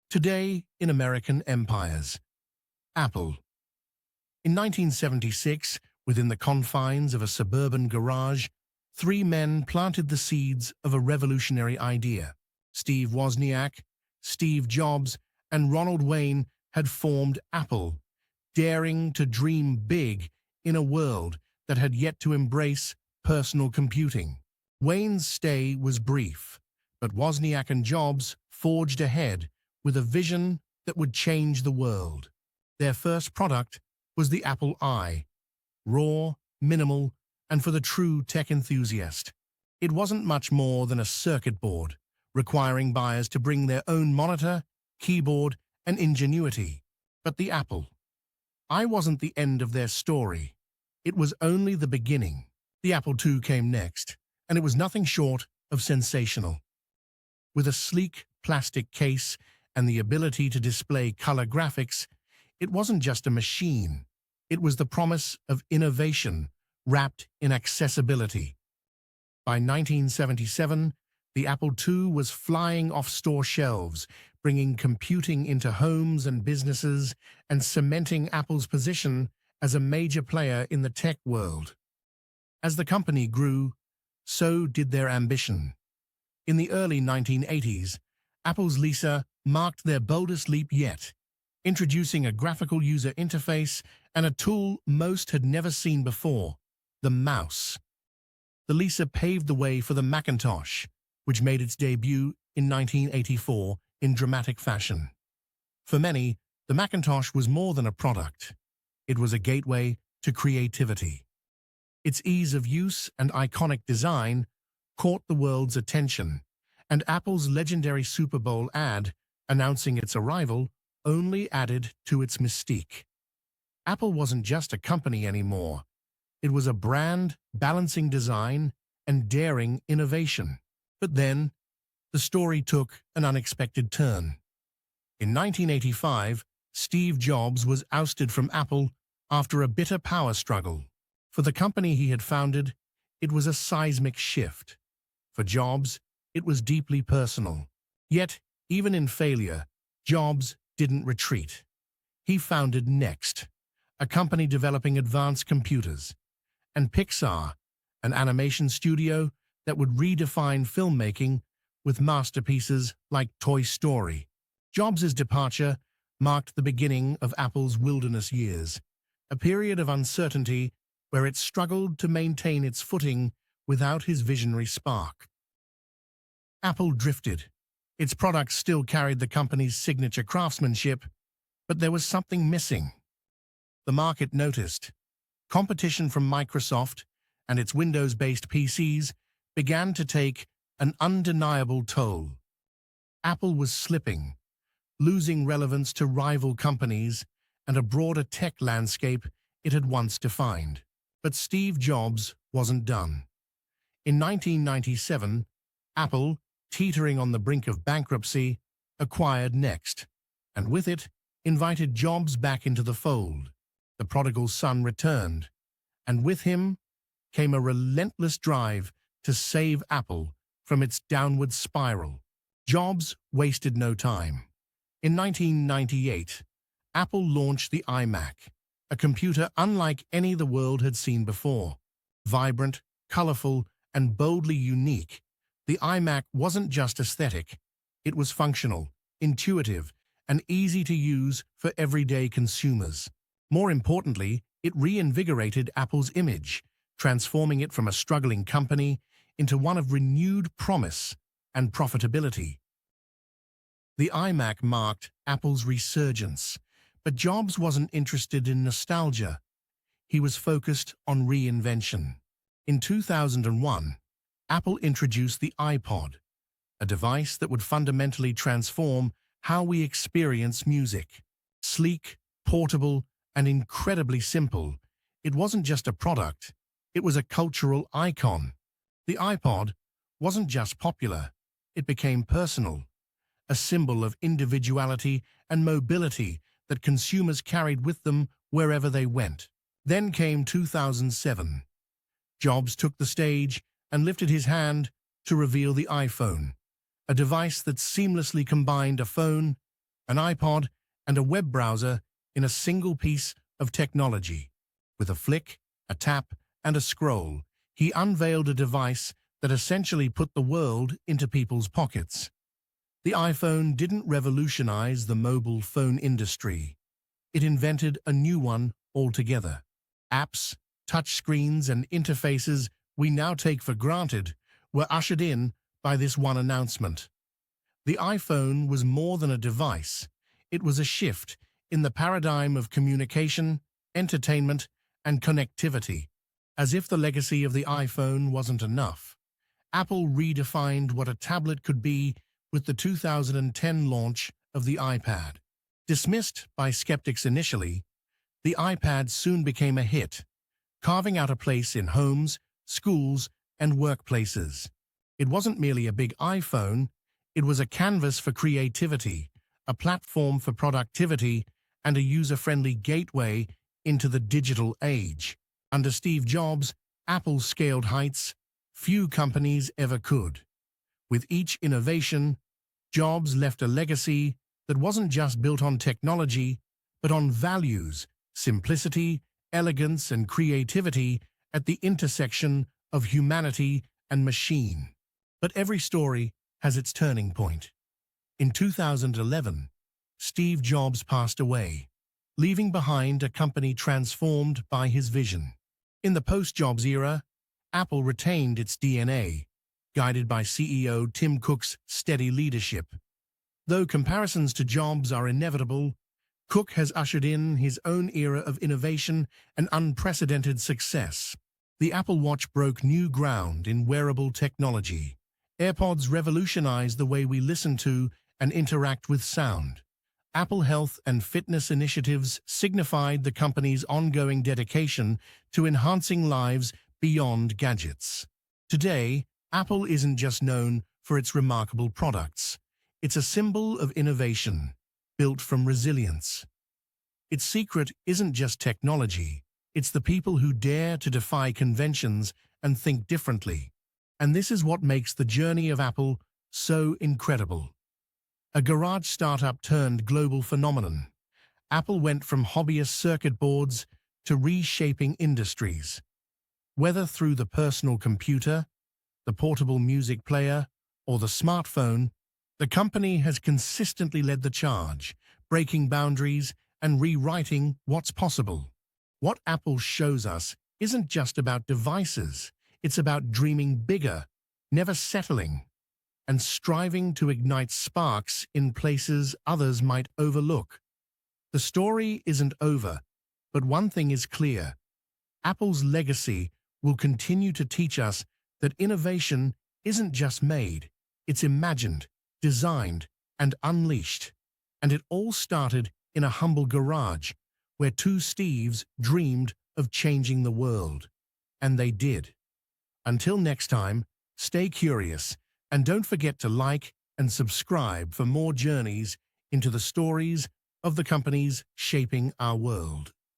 Today in American empires. Apple. In 1976, within the confines of a suburban garage, three men planted the seeds of a revolutionary idea. Steve Wozniak, Steve Jobs, and Ronald Wayne had formed Apple, daring to dream big in a world that had yet to embrace personal computing. Wayne's stay was brief, but Wozniak and Jobs forged ahead with a vision that would change the world. Their first product was the Apple I, raw, minimal, and for the true tech enthusiast. It wasn't much more than a circuit board, requiring buyers to bring their own monitor, keyboard, and ingenuity. But the Apple I wasn't the end of their story. It was only the beginning. The Apple II came next, and it was nothing short of sensational. With a sleek plastic case and the ability to display color graphics, it wasn't just a machine. It was the promise of innovation wrapped in accessibility. By 1977, the Apple II was flying off store shelves, bringing computing into homes and businesses and cementing Apple's position as a major player in the tech world. As the company grew, so did their ambition. In the early 1980s, Apple's Lisa marked their boldest leap yet, introducing a graphical user interface and a tool most had never seen before, the mouse. The Lisa paved the way for the Macintosh, which made its debut in 1984 in dramatic fashion. For many, the Macintosh was more than a product. It was a gateway to creativity. Its ease of use and iconic design caught the world's attention, and Apple's legendary Super Bowl ad announcing its arrival only added to its mystique. Apple wasn't just a company anymore. It was a brand balancing design and daring innovation. But then, the story took an unexpected turn. In 1985, Steve Jobs was ousted from Apple after a bitter power struggle. For the company he had founded, it was a seismic shift. For Jobs, it was deeply personal. Yet, even in failure, Jobs didn't retreat. He founded Next, a company developing advanced computers, and Pixar, an animation studio that would redefine filmmaking with masterpieces like Toy Story. Jobs' departure marked the beginning of Apple's wilderness years, a period of uncertainty where it struggled to maintain its footing without his visionary spark. Apple drifted. Its products still carried the company's signature craftsmanship, but there was something missing. The market noticed. Competition from Microsoft and its Windows-based PCs began to take an undeniable toll. Apple was slipping, losing relevance to rival companies and a broader tech landscape it had once defined. But Steve Jobs wasn't done. In 1997, Apple, teetering on the brink of bankruptcy, acquired Next, and with it, invited Jobs back into the fold. The prodigal son returned, and with him came a relentless drive to save Apple from its downward spiral. Jobs wasted no time. In 1998, Apple launched the iMac, a computer unlike any the world had seen before. Vibrant, colorful, and boldly unique, the iMac wasn't just aesthetic. It was functional, intuitive, and easy to use for everyday consumers. More importantly, it reinvigorated Apple's image, transforming it from a struggling company into one of renewed promise and profitability. The iMac marked Apple's resurgence, but Jobs wasn't interested in nostalgia. He was focused on reinvention. In 2001, Apple introduced the iPod, a device that would fundamentally transform how we experience music. Sleek, portable, and incredibly simple, it wasn't just a product, it was a cultural icon. The iPod wasn't just popular, it became personal, a symbol of individuality and mobility that consumers carried with them wherever they went. Then came 2007. Jobs took the stage and lifted his hand to reveal the iPhone, a device that seamlessly combined a phone, an iPod, and a web browser in a single piece of technology. With a flick, a tap, and a scroll, he unveiled a device that essentially put the world into people's pockets. The iPhone didn't revolutionize the mobile phone industry. It invented a new one altogether. Apps, touchscreens, and interfaces we now take for granted were ushered in by this one announcement. The iPhone was more than a device. It was a shift in the paradigm of communication, entertainment, and connectivity. As if the legacy of the iPhone wasn't enough, Apple redefined what a tablet could be with the 2010 launch of the iPad. Dismissed by skeptics initially, the iPad soon became a hit, carving out a place in homes, schools, and workplaces. It wasn't merely a big iPhone, it was a canvas for creativity, a platform for productivity, and a user-friendly gateway into the digital age. Under Steve Jobs, Apple scaled heights few companies ever could. With each innovation, Jobs left a legacy that wasn't just built on technology, but on values, simplicity, elegance, and creativity at the intersection of humanity and machine. But every story has its turning point. In 2011, Steve Jobs passed away, leaving behind a company transformed by his vision. In the post-Jobs era, Apple retained its DNA, guided by CEO Tim Cook's steady leadership. Though comparisons to Jobs are inevitable, Cook has ushered in his own era of innovation and unprecedented success. The Apple Watch broke new ground in wearable technology. AirPods revolutionized the way we listen to and interact with sound. Apple Health and fitness initiatives signified the company's ongoing dedication to enhancing lives beyond gadgets. Today, Apple isn't just known for its remarkable products. It's a symbol of innovation, built from resilience. Its secret isn't just technology, it's the people who dare to defy conventions and think differently. And this is what makes the journey of Apple so incredible. A garage startup turned global phenomenon. Apple went from hobbyist circuit boards to reshaping industries. Whether through the personal computer, the portable music player, or the smartphone, the company has consistently led the charge, breaking boundaries and rewriting what's possible. What Apple shows us isn't just about devices, it's about dreaming bigger, never settling, and striving to ignite sparks in places others might overlook. The story isn't over, but one thing is clear. Apple's legacy will continue to teach us that innovation isn't just made, it's imagined, designed, and unleashed. And it all started in a humble garage where two Steves dreamed of changing the world. And they did. Until next time, stay curious and don't forget to like and subscribe for more journeys into the stories of the companies shaping our world.